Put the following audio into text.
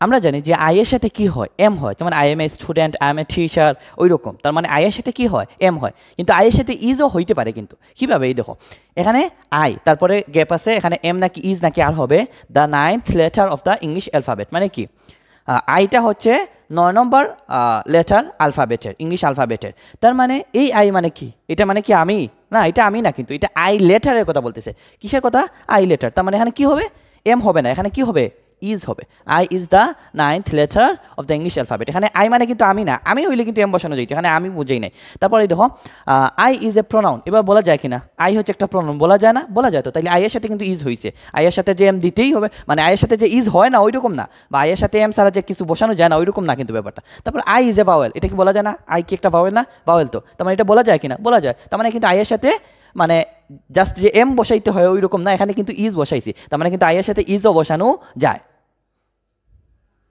আমরা জানি যে আই এর সাথে কি হয়, এম হয়, যেমন I M a student, I M a teacher, ওই রকম। তার মানে আই এর সাথে কি হয়, এম হয়। কিন্তু আই এর সাথে ইজও হইতে পারে, কিন্তু কীভাবে, এই দেখো এখানে আই, তারপরে গ্যাপ আছে, এখানে এম নাকি ইজ নাকি আর হবে the 9th letter of the English alphabet, মানে কি আইটা হচ্ছে 9 নম্বর লেটার আলফাবেটের, ইংলিশ আলফাবেটের। তার মানে এই আই মানে কি, এটা মানে কি আমি, না এটা আমি না, কিন্তু এটা আই লেটারের কথা বলতেছে। কিসের কথা, আই লেটার। তার মানে এখানে কি হবে, এম হবে না, এখানে কি হবে, ইজ হবে। I is the 9th letter of the English alphabet. এখানে আই মানে কিন্তু আমি না, আমি হইলে কিন্তু এম বসানো যাইতো, এখানে আমি বুঝেই নাই। তারপরে দেখো আই ইজ এ প্রোনাউন, এবার বলা যায় কিনা, আই হচ্ছে একটা প্রোনাউন, বলা যায় না, বলা যায় তো। তাইলে আই এর সাথে কিন্তু ইজ হয়েছে, আই এর সাথে যে এম দিতেই হবে, মানে আই এর সাথে যে ইজ হয় না ওই রকম না, বা আই এর সাথে এম ছাড়া যে কিছু বসানো যায় না ওই রকম না কিন্তু ব্যাপারটা। তারপর আই ইজ এ ভাওয়েল, এটা কি বলা যায় না, আই কি একটা ভাওয়েল না, ভাওয়েল তো। তার মানে এটা বলা যায় কিনা, বলা যায়। তার মানে কিন্তু আই এর সাথে মানে জাস্ট যে এম বসাইতে হয় ওই রকম না, এখানে কিন্তু ইজ বসাইছি, তার মানে কিন্তু আই এর সাথে ইজও বসানো যায়।